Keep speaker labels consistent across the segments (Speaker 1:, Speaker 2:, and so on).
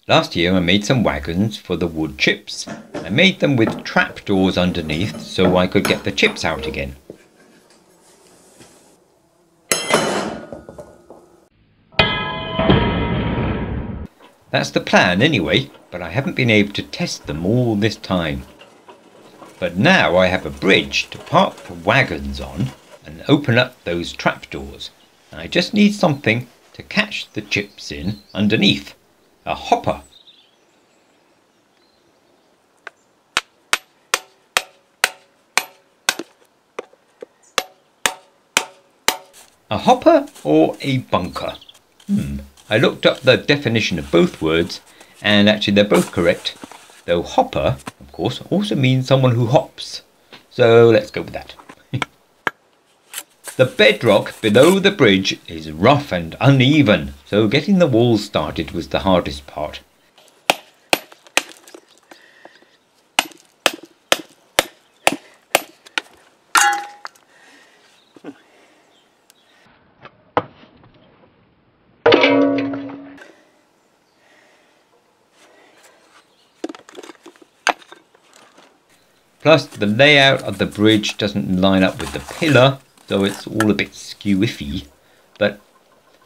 Speaker 1: Last year I made some wagons for the wood chips. I made them with trapdoors underneath so I could get the chips out again. That's the plan anyway, but I haven't been able to test them all this time. But now I have a bridge to park the wagons on and open up those trapdoors. And I just need something to catch the chips in underneath. A hopper. A hopper or a bunker? I looked up the definition of both words and actually they're both correct. Though hopper, of course, also means someone who hops. So let's go with that. The bedrock below the bridge is rough and uneven, so getting the walls started was the hardest part. Plus the layout of the bridge doesn't line up with the pillar, so it's all a bit skew-iffy, but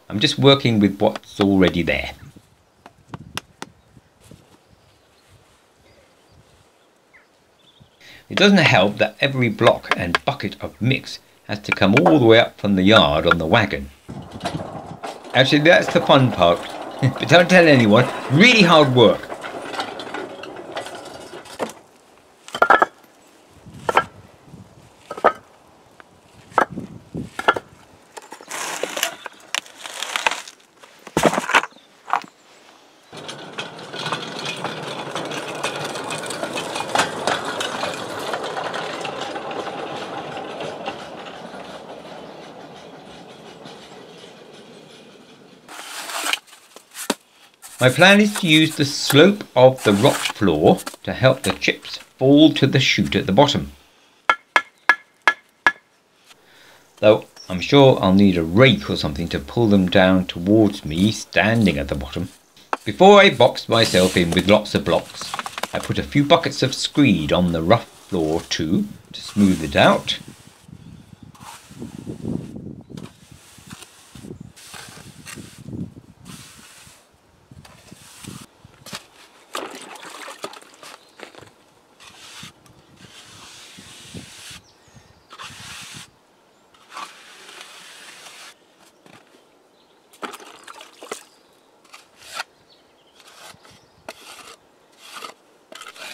Speaker 1: I'm just working with what's already there. It doesn't help that every block and bucket of mix has to come all the way up from the yard on the wagon. Actually, that's the fun part, but don't tell anyone, really hard work. My plan is to use the slope of the rock floor to help the chips fall to the chute at the bottom. Though I'm sure I'll need a rake or something to pull them down towards me standing at the bottom. Before I box myself in with lots of blocks, I put a few buckets of screed on the rough floor too to smooth it out.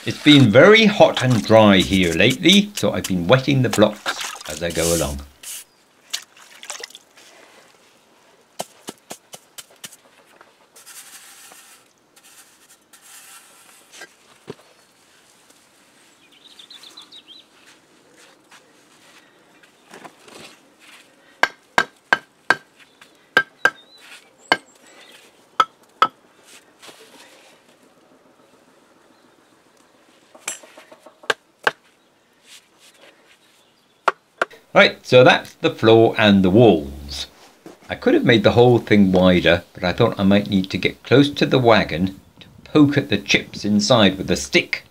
Speaker 1: It's been very hot and dry here lately, so I've been wetting the blocks as I go along. Right, so that's the floor and the walls. I could have made the whole thing wider, but I thought I might need to get close to the wagon to poke at the chips inside with a stick.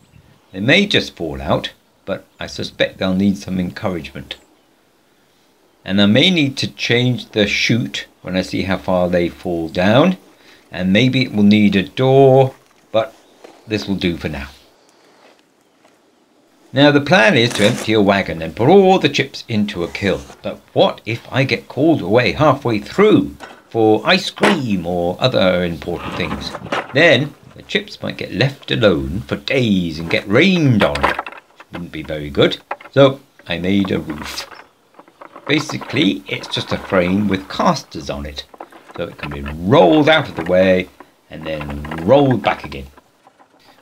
Speaker 1: They may just fall out, but I suspect they'll need some encouragement. And I may need to change the chute when I see how far they fall down, and maybe it will need a door, but this will do for now. Now the plan is to empty a wagon and put all the chips into a kiln. But what if I get called away halfway through for ice cream or other important things? Then the chips might get left alone for days and get rained on. Wouldn't be very good. So I made a roof. Basically it's just a frame with casters on it, so it can be rolled out of the way and then rolled back again.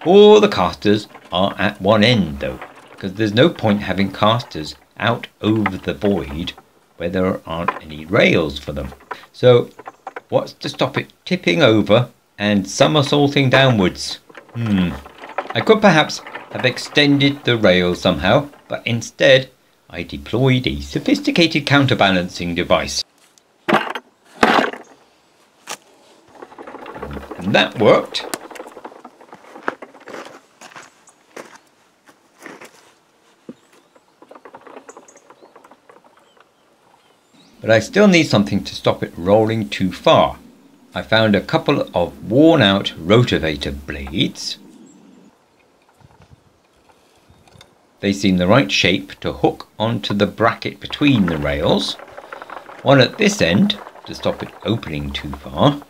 Speaker 1: All the casters are at one end though, because there's no point having casters out over the void where there aren't any rails for them. So what's to stop it tipping over and somersaulting downwards? I could perhaps have extended the rail somehow, but instead I deployed a sophisticated counterbalancing device. And that worked. But I still need something to stop it rolling too far. I found a couple of worn out rotavator blades. They seem the right shape to hook onto the bracket between the rails. One at this end to stop it opening too far.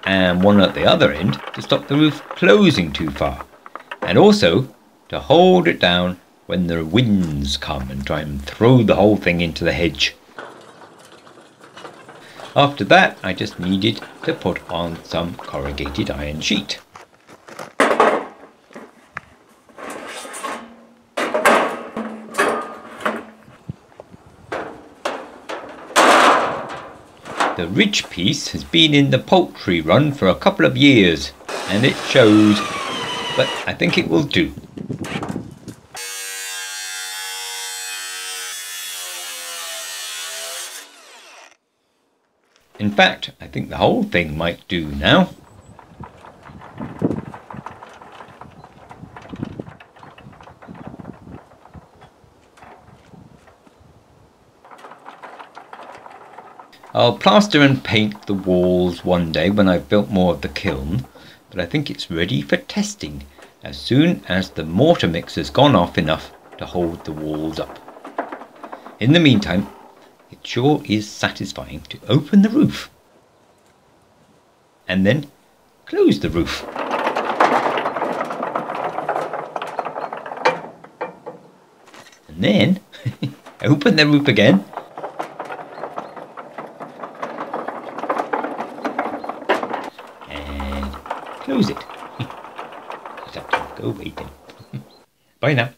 Speaker 1: And one at the other end to stop the roof closing too far. And also to hold it down when the winds come and try and throw the whole thing into the hedge. After that, I just needed to put on some corrugated iron sheet. The ridge piece has been in the poultry run for a couple of years, and it shows, but I think it will do. In fact, I think the whole thing might do now. I'll plaster and paint the walls one day when I've built more of the kiln, but I think it's ready for testing as soon as the mortar mix has gone off enough to hold the walls up. In the meantime, it sure is satisfying to open the roof and then close the roof. And then open the roof again. And close it. Just have to go wait then. Bye now.